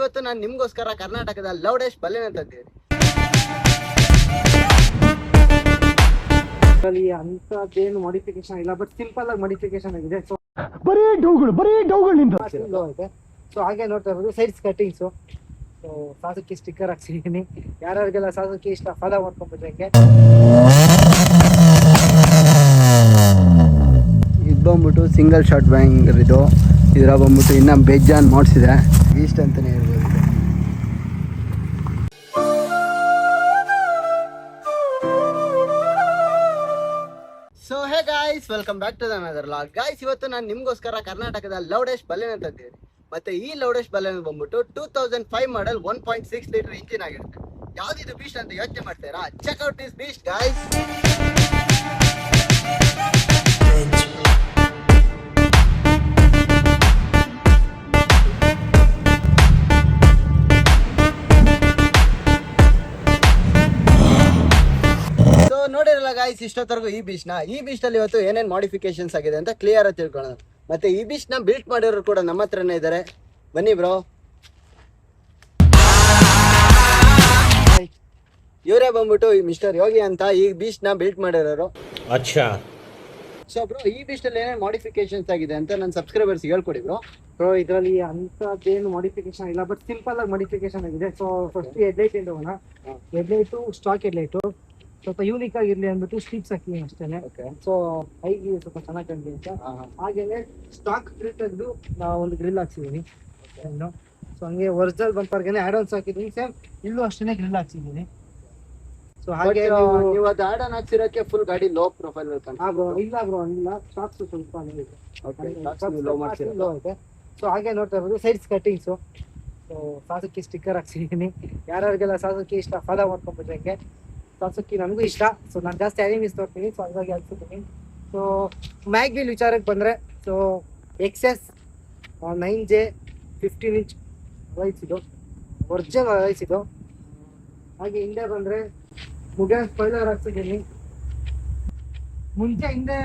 ಇವತ್ತು ನಾನು ನಿಮ್ಗೋಸ್ಕರ ಕರ್ನಾಟಕದ ಲೌಡೆಸ್ಟ್ ಬಲ್ಲೆನ ತಂದಿದ್ದೀನಿ. ಅಂತದೇನು ಮಾಡಿಫಿಕೇಶನ್ ಇಲ್ಲ, ಬಟ್ ಸಿಂಪಲ್ ಆಗಿ ಮಾಡಿಫಿಕೇಶನ್ ಆಗಿದೆ. ಸೊ ಬರೀ ಡೌಗಳಿಂದ ಸೊ ಹಾಗೆ ನೋಡ್ತಾ ಇರೋದು sides cuttings. So Sasuke sticker ಹಾಕ್ಸಿದ್ದೀನಿ. ಯಾರ್ಯಾರಿಗೆಲ್ಲ ಸಾಸುಕಿ ಇಷ್ಟ ಫಾಲೋ ಮಾಡ್ಕೊಂಡ್ಬಿಟ್ರೆ. ಇದು ಬಂದ್ಬಿಟ್ಟು ಸಿಂಗಲ್ ಶಾಟ್ ಬ್ಯಾಂಗರ್. ಇದರ ಬಂದ್ಬಿಟ್ಟು ಇನ್ನ ಬೇಜಾನ್ ಮಾಡಿಸಿದೆ ಈಸ್ಟ್ ಅಂತಾನೆ ಹೇಳ್ಬೋದು. So hey guys, welcome back to another vlog. Guys, ಇವತ್ತು ನಾನು ನಿಮ್ಗೋಸ್ಕರ ಕರ್ನಾಟಕದ ಲೌಡೆಸ್ಟ್ ಬಲ್ಲೆನ ತಂದಿದ್ದೀನಿ. ಮತ್ತೆ ಈ ಲೌಡೆಸ್ಟ್ ಬಲ್ಲೆನ ಬಂದ್ಬಿಟ್ಟು 2005 ಮಾಡೆಲ್ 1.6 ಲೀಟರ್ ಇಂಜಿನ್ ಆಗಿರುತ್ತೆ. ಯಾವ್ದಿದು ಬೀಸ್ಟ್ ಅಂತ ಯೋಚನೆ ಮಾಡ್ತೀರಾ? Check out this beast guys. ನೋಡಿರಲ್ಲ ಗಾಯ್ಸ್, ಇಷ್ಟೊತ್ತರೆಗೂ ಈ ಬೀಸ್ಟ್ ಅಲ್ಲಿ ಇವತ್ತು ಏನೇನ್ ಮಾಡಿಫಿಕೇಶನ್ಸ್ ಆಗಿದೆ ಅಂತ ಕ್ಲಿಯರ್ ಆಗಿ ತಿಳ್ಕೊಳ್ಳೋಣ. ಮತ್ತೆ ಈ ಬೀಸ್ಟ್ ನ ಬಿಲ್ಟ್ ಮಾಡಿರೋರು ಕೂಡ ನಮ್ಮ ಹತ್ರನೇ ಇದ್ದಾರೆ. ಬನ್ನಿ ಬ್ರೋ, ಇವರೇ ಬಂದ್ಬಿಟ್ಟು ಈ ಮಿಸ್ಟರ್ ಯೋಗಿ ಅಂತ ಈ ಬೀಸ್ಟ್ ನ ಬಿಲ್ಟ್ ಮಾಡಿರೋರು. ಅಚ್ಚಾ. ಸೊ ಬ್ರೋ, ಈ ಬೀಸ್ಟ್ ಅಲ್ಲಿ ಏನೇನ್ ಮಾಡಿಫಿಕೇಶನ್ಸ್ ಆಗಿದೆ ಅಂತ ನನ್ನ ಸಬ್ಸ್ಕ್ರೈಬರ್ಸ್ ಹೇಳ್ಕೊಡಿ ಬ್ರೋ. ಇದರಲ್ಲಿ ಅಂತದೇನು ಮಾಡಿಫಿಕೇಶನ್ ಇಲ್ಲ, ಬಟ್ ಸಿಂಪಲ್ ಆಗಿ ಮಾಡಿಫಿಕೇಶನ್ ಆಗಿದೆ. ಸೊ ಫಸ್ಟ್ ಹೆಡ್ಲೈಟ್ ಹೋಗೋಣ. ಹೆಡ್ಲೈಟು ಸ್ಟಾಕ್ ಹೆಡ್ಲೈಟು ಸ್ವಲ್ಪ ಯೂನಿಕ್ ಆಗಿರ್ಲಿ ಅಂದ್ಬಿಟ್ಟು ಸ್ಟಿಪ್ಸ್ ಹಾಕಿದ್ದೀನಿ ಅಷ್ಟೇನೆ. ಸೊ ಐಗೆ ಸ್ವಲ್ಪ ಚೆನ್ನಾಗಿ ಕಾಣಲಿ ಅಂತ. ಹಾಗೇನೆ ಸ್ಟಾಕ್ ಗ್ರಿಲ್ ತೆಗೆದು ನಾವು ಒಂದು ಗ್ರಿಲ್ ಹಾಕ್ಸಿದೀನಿ. ಸೊ ಹಂಗೆ ಒರಿಜಿನಲ್ ಬಂಪರ್ಗೆ ಆಡ್ ಆನ್ಸ್ ಹಾಕಿದೀನಿ. ಸೇಮ್ ಇಲ್ಲೂ ಅಷ್ಟೇ ಗ್ರಿಲ್ ಹಾಕ್ಸಿದೀನಿ. ಸೊ ಹಾಗೆ ನೀವು ಅದು ಆಡ್ ಆನ್ ಹಾಕ್ಸಿರೋಕ್ಕೆ ಫುಲ್ ಗಾಡಿ ಲೋ ಪ್ರೊಫೈಲ್ ಇಲ್ಲ ಬ್ರೋ, ಇಲ್ಲ ಸ್ಟಾಕ್ಸ್ ಸ್ವಲ್ಪ ಲೋ ಇದೆ. ಸೊ ಹಾಗೆ ನೋಡ್ತಾ ಇರೋದು sides cuttings. So Sasuke sticker ಹಾಕ್ಸಿದೀನಿ. ಯಾರ್ಯಾರಿಗೆಲ್ಲ ಸಾಸುಕಿ ಇಷ್ಟ ಫಾಲೋ ಮಾಡ್ಕೊಂಡ್ಬಿಟ್ರೆ. ಸಾಸುಕಿ ನನಗೂ ಇಷ್ಟ. ಸೊ ನಾನು ಜಾಸ್ತಿ ಅನಿಮೀಸ್ ನೋಡ್ತೀನಿ. ಸೊ ಹಾಗಾಗಿ ಹಾಕ್ಸಿದ್ದೀನಿ. ಸೊ ಮ್ಯಾಗ್ವೀಲ್ ವಿಚಾರಕ್ಕೆ ಬಂದರೆ, so XS 9J 15 inch rise ಇದು, ಒರಿಜಿನಲ್ ರೈಸ್ ಇದು. ಹಾಗೆ ಹಿಂದೆ ಬಂದರೆ ಮುಗೇನ್ ಸ್ಪಾಯ್ಲರ್ ಹಾಕ್ಸಿದ್ದೀನಿ. ಮುಂಚೆ ಹಿಂದೆ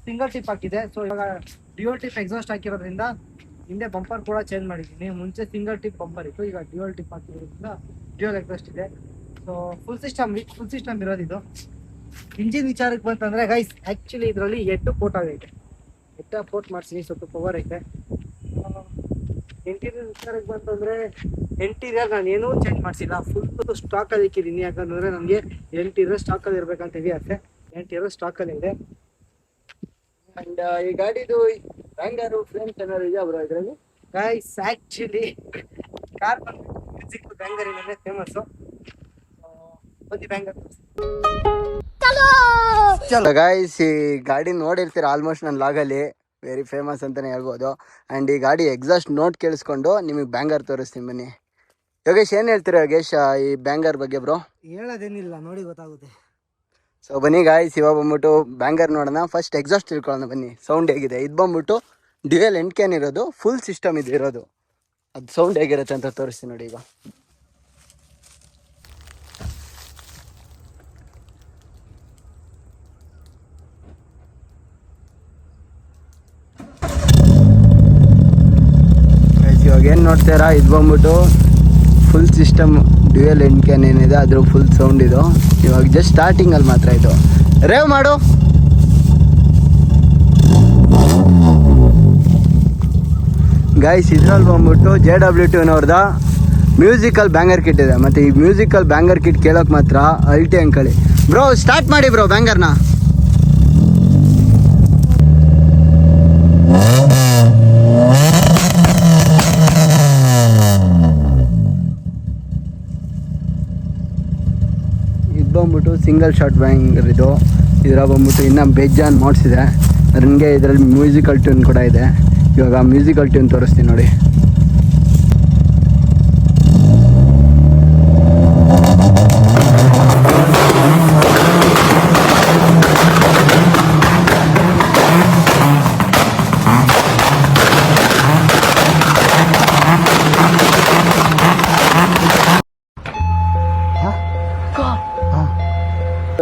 ಸಿಂಗಲ್ ಟಿಪ್ ಹಾಕಿದೆ. ಸೊ ಇವಾಗ ಡ್ಯುಯಲ್ ಟಿಪ್ ಎಕ್ಸಾಸ್ಟ್ ಹಾಕಿರೋದ್ರಿಂದ ಹಿಂದೆ ಬಂಪರ್ ಕೂಡ ಚೇಂಜ್ ಮಾಡಿದ್ದೀನಿ. ಮುಂಚೆ ಸಿಂಗಲ್ ಟಿಪ್ ಬಂಪರ್ ಇತ್ತು, ಈಗ ಡ್ಯುಯಲ್ ಟಿಪ್ ಹಾಕಿರೋದ್ರಿಂದ ಡ್ಯುಯಲ್ ಎಕ್ಸಾಸ್ಟ್ ಇದೆ. ಸೊ ಫುಲ್ ಸಿಸ್ಟಮ್ ಇರೋದಿದು. ಇಂಜಿನ್ ವಿಚಾರಕ್ಕೆ ಬಂತಂದ್ರೆ ಗೈಸ್, ಆ್ಯಕ್ಚುಲಿ ಇದರಲ್ಲಿ 8 ಪೋರ್ಟ್ ಆಗೈತೆ. 8 ಪೋರ್ಟ್ ಮಾಡಿಸಿ ಸ್ವಲ್ಪ ಪವರ್ ಐತೆ. ಇಂಟೀರಿಯರ್ ವಿಚಾರಕ್ಕೆ ಬಂತಂದ್ರೆ ಇಂಟೀರಿಯರ್ ನಾನು ಏನೂ ಚೇಂಜ್ ಮಾಡಿಸಿಲ್ಲ, ಫುಲ್ ಸ್ಟಾಕಲ್ಲಿ ಇಕ್ಕಿದ್ದೀನಿ. ಯಾಕಂದ್ರೆ ನನಗೆ ಇಂಟೀರಿಯರ್ ಸ್ಟಾಕಲ್ಲಿ ಇರಬೇಕಂತ ಇದೆಯತ್ತೆ. ಇಂಟೀರಿಯರ್ ಸ್ಟಾಕಲ್ಲಿ ಇದೆ. ಅಂಡ್ ಈ ಗಾಡಿದು ಬ್ಯಾಂಗರು ಫ್ರೇಮ್ಸ್ ಏನಾದ್ರು ಇದೆಯಾ ಬ್ರೋ ಇದರಲ್ಲಿ? ಗೈಸ್ ಆ್ಯಕ್ಚುಲಿ ಕಾರ್ ಬಂದ್ಬಿಟ್ಟು ಮ್ಯೂಸಿಕ್ ಬ್ಯಾಂಗರಿನೇ ಫೇಮಸ್ಸು. ಚಲೋ ಗಾಯ್ಸ್, ಈ ಗಾಡಿ ನೋಡಿರ್ತೀರ ಆಲ್ಮೋಸ್ಟ್ ನನ್ನ ಲಾಗಲ್ಲಿ. ವೆರಿ ಫೇಮಸ್ ಅಂತಾನೆ ಹೇಳ್ಬೋದು. ಆ್ಯಂಡ್ ಈ ಗಾಡಿ ಎಕ್ಸಾಸ್ಟ್ ನೋಟ್ ಕೇಳಿಸ್ಕೊಂಡು ನಿಮಗೆ ಬ್ಯಾಂಗರ್ ತೋರಿಸ್ತೀನಿ ಬನ್ನಿ. ಯೋಗೇಶ್, ಏನು ಹೇಳ್ತೀರಾ ಯೋಗೇಶ್ ಈ ಬ್ಯಾಂಗರ್ ಬಗ್ಗೆ ಬ್ರೋ? ಹೇಳೋದೇನಿಲ್ಲ, ನೋಡಿ ಗೊತ್ತಾಗುತ್ತೆ. ಸೊ ಬನ್ನಿ ಗಾಯ್ಸ್, ಇವಾಗ ಬಂದ್ಬಿಟ್ಟು ಬ್ಯಾಂಗರ್ ನೋಡೋಣ. ಫಸ್ಟ್ ಎಕ್ಸಾಸ್ಟ್ ತಿಳ್ಕೊಳ್ಳೋಣ ಬನ್ನಿ, ಸೌಂಡ್ ಹೇಗಿದೆ. ಇದು ಬಂದ್ಬಿಟ್ಟು ಡ್ಯುಯಲ್ ಎಂಡ್ ಕ್ಯಾನ್ ಇರೋದು, ಫುಲ್ ಸಿಸ್ಟಮ್ ಇದು ಇರೋದು. ಅದು ಸೌಂಡ್ ಹೇಗಿರುತ್ತೆ ಅಂತ ತೋರಿಸ್ತೀನಿ ನೋಡಿ. ಈಗ ಇವಾಗ ಏನು ನೋಡ್ತೀರಾ, ಇದು ಬಂದ್ಬಿಟ್ಟು full system dual end can ಏನಿದೆ ಅದ್ರ ಫುಲ್ ಸೌಂಡ್ ಇದು. ಇವಾಗ ಜಸ್ಟ್ ಸ್ಟಾರ್ಟಿಂಗಲ್ಲಿ ಮಾತ್ರ ಇದು. ರೇವ್ ಮಾಡು. ಗೈಸ್, ಇದ್ರಲ್ಲಿ ಬಂದ್ಬಿಟ್ಟು JW2 ಮ್ಯೂಸಿಕಲ್ ಬ್ಯಾಂಗರ್ ಕಿಟ್ ಇದೆ. ಮತ್ತು ಈ ಮ್ಯೂಸಿಕಲ್ ಬ್ಯಾಂಗರ್ ಕಿಟ್ ಕೇಳೋಕೆ ಮಾತ್ರ ಅಲ್ಟಿ ಅಂಕಳಿ. ಬ್ರೋ ಸ್ಟಾರ್ಟ್ ಮಾಡಿ ಬ್ರೋ ಬ್ಯಾಂಗರ್ನ. ಇದು ಬಂದ್ಬಿಟ್ಟು ಸಿಂಗಲ್ ಶಾಟ್ ಬ್ಯಾಂಗರ್. ಇದರ ಬಂದ್ಬಿಟ್ಟು ಇನ್ನೂ ಬೇಜಾನ್ ಮಾಡಿಸಿದೆ. ನನಗೆ ಇದರಲ್ಲಿ ಮ್ಯೂಸಿಕಲ್ ಟ್ಯೂನ್ ಕೂಡ ಇದೆ. ಇವಾಗ ಮ್ಯೂಸಿಕಲ್ ಟ್ಯೂನ್ ತೋರಿಸ್ತೀನಿ ನೋಡಿ.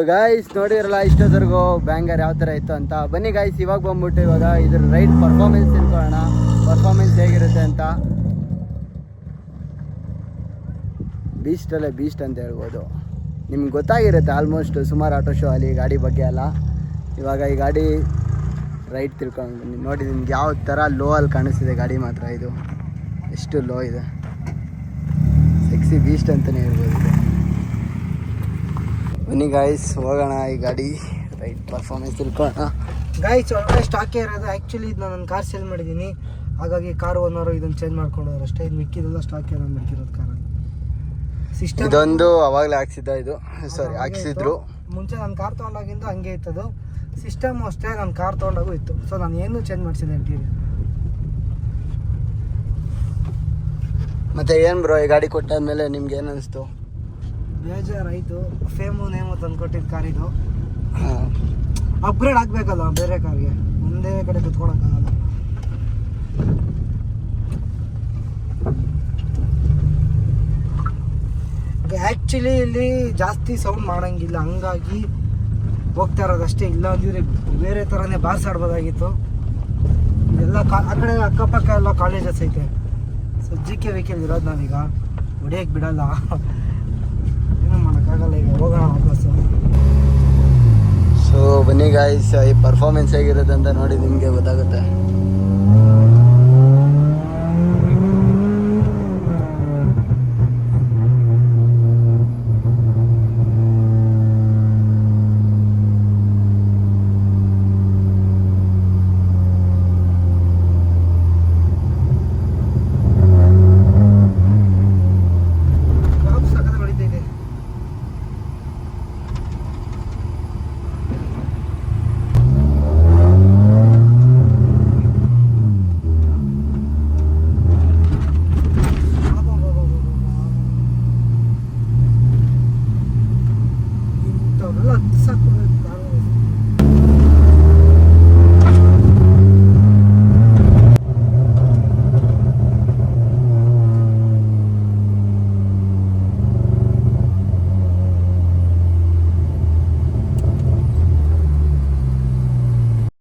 ಗಾಯ್ಸ್ ನೋಡಿರಲ್ಲ ಇಷ್ಟೊತ್ತರೆಗೂ ಬ್ಯಾಂಗರ್ ಯಾವ ಥರ ಇತ್ತು ಅಂತ. ಬನ್ನಿ ಗಾಯ್ಸ್ ಇವಾಗ ಬಂದ್ಬಿಟ್ಟು ಇವಾಗ ಇದ್ರ ರೈಡ್ ಪರ್ಫಾರ್ಮೆನ್ಸ್ ತಿಳ್ಕೊಳ್ಳೋಣ, ಪರ್ಫಾರ್ಮೆನ್ಸ್ ಹೇಗಿರುತ್ತೆ ಅಂತ. ಬೀಸ್ಟಲ್ಲೇ ಬೀಸ್ಟ್ ಅಂತ ಹೇಳ್ಬೋದು. ನಿಮ್ಗೆ ಗೊತ್ತಾಗಿರುತ್ತೆ ಆಲ್ಮೋಸ್ಟ್ ಸುಮಾರು ಆಟೋ ಶೋ ಅಲ್ಲಿ ಗಾಡಿ ಬಗ್ಗೆ ಅಲ್ಲ. ಇವಾಗ ಈ ಗಾಡಿ ರೈಟ್ ತಿಳ್ಕೊಂಡು ಬನ್ನಿ, ನೋಡಿ ನಿಮ್ಗೆ ಯಾವ ಥರ ಲೋ ಅಲ್ಲಿ ಕಾಣಿಸ್ತಿದೆ ಗಾಡಿ ಮಾತ್ರ. ಇದು ಎಷ್ಟು ಲೋ ಇದೆ, ಸೆಕ್ಸಿ ಬೀಸ್ಟ್ ಅಂತಲೇ ಹೇಳ್ಬೋದು ಇದು. ಬನ್ನಿ ಗಾಯ್ಸ್ ಹೋಗೋಣ ಈ ಗಾಡಿ ರೈಟ್ ಪರ್ಫಾರ್ಮೆನ್ಸ್ ತಿಳ್ಕೊಳ್ಳೋಣ. ಗಾಯ್ಸ್ ಒಳಗಡೆ ಸ್ಟಾಕೇ ಇರೋದು. ಆ್ಯಕ್ಚುಲಿ ಇದು ನಾನು ಕಾರ್ ಸೇಲ್ ಮಾಡಿದ್ದೀನಿ, ಹಾಗಾಗಿ ಕಾರ್ ಓನರು ಇದನ್ನು ಚೇಂಜ್ ಮಾಡ್ಕೊಂಡವ್ರು ಅಷ್ಟೇ. ಇದು ಮಿಕ್ಕಿದೆಲ್ಲ ಸ್ಟಾಕೇ ನಾನು ಬಿಟ್ಟಿರೋದು ಕಾರಲ್ಲಿ. ಸಿಸ್ಟಮ್ ಇದೊಂದು ಅವಾಗಲೇ ಹಾಕ್ಸಿದ್ದ, ಇದು ಸಾರಿ ಹಾಕ್ಸಿದ್ರು. ಮುಂಚೆ ನಾನು ಕಾರ್ ತೊಗೊಂಡಾಗಿಂದ ಹಂಗೆ ಇತ್ತದು. ಸಿಸ್ಟಮ್ ಅಷ್ಟೇ ನಾನು ಕಾರ್ ತೊಗೊಂಡಾಗೂ ಇತ್ತು. ಸೊ ನಾನು ಏನೂ ಚೇಂಜ್ ಮಾಡಿಸಿದೆ ಇಂಟೀರಿಯರ್. ಮತ್ತೆ ಏನು ಬ್ರೋ ಈ ಗಾಡಿ ಕೊಟ್ಟಾದ್ಮೇಲೆ ನಿಮ್ಗೆ ಏನು ಅನಿಸ್ತು? ಬೇಜಾರಾಯಿತು. ಫೇಮು ನೇಮು ತಂದು ಕೊಟ್ಟಿದ್ದು ಕಾರಿದು. ಹಾಂ, ಅಪ್ಗ್ರೇಡ್ ಆಗಬೇಕಲ್ಲ ಬೇರೆ ಕಾರ್ಗೆ, ಒಂದೇ ಕಡೆ ಕುತ್ಕೊಳಕ್ಕಾಗಲ್ಲ. ಆ್ಯಕ್ಚುಲಿ ಇಲ್ಲಿ ಜಾಸ್ತಿ ಸೌಂಡ್ ಮಾಡೋಂಗಿಲ್ಲ, ಹಂಗಾಗಿ ಹೋಗ್ತಾ ಇರೋದಷ್ಟೇ. ಇಲ್ಲ ಅಂದ್ರೆ ಬೇರೆ ಥರನೇ ಬಾರ್ಸಾಡ್ಬೋದಾಗಿತ್ತು. ಇದೆಲ್ಲ ಆ ಕಡೆ ಅಕ್ಕಪಕ್ಕ ಎಲ್ಲ ಕಾಲೇಜಸ್ ಐತೆ. ಸೊ GK ವೆಹಿಕಲ್ ಇರೋದು ನಾವೀಗ ಹೊಡಿಯೋಕ್ಕೆ ಬಿಡಲ್ಲ, ಏನೂ ಮಾಡೋಕ್ಕಾಗಲ್ಲ. ಈಗ ಹೋಗೋಣ ವಾಪಸ್ಸು. ಸೊ ಬನ್ನಿ ಗಾಯ್ಸ್, ಈ ಪರ್ಫಾರ್ಮೆನ್ಸ್ ಹೇಗಿರುತ್ತೆ ಅಂತ ನೋಡಿ ನಿಮಗೆ ಗೊತ್ತಾಗುತ್ತೆ.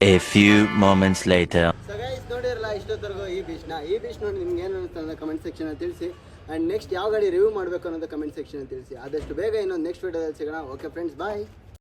A few moments later. So guys ನೋಡಿರಲ್ಲ ಇಷ್ಟೊತ್ತರೆಗೂ ಈ ಬೀಚ್ ನೋಡಿ ನಿಮ್ಗೆ ಏನು ಅನಿಸ್ತು ಅನ್ನೋ ಕಮೆಂಟ್ ಸೆಕ್ಷನಲ್ಲಿ ತಿಳಿಸಿ. ಆ್ಯಂಡ್ ನೆಕ್ಸ್ಟ್ ಯಾವ ಗಾಡಿ ರಿವ್ಯೂ ಮಾಡಬೇಕು ಅನ್ನೋದು ಕಮೆಂಟ್ ಸೆಕ್ಷನಲ್ಲಿ ತಿಳಿಸಿ. ಆದಷ್ಟು ಬೇಗ ಇನ್ನೊಂದು ನೆಕ್ಸ್ಟ್ ವೀಡಿಯೋದಲ್ಲಿ ಸಿಗೋಣ. ಓಕೆ ಫ್ರೆಂಡ್ಸ್, ಬಾಯ್.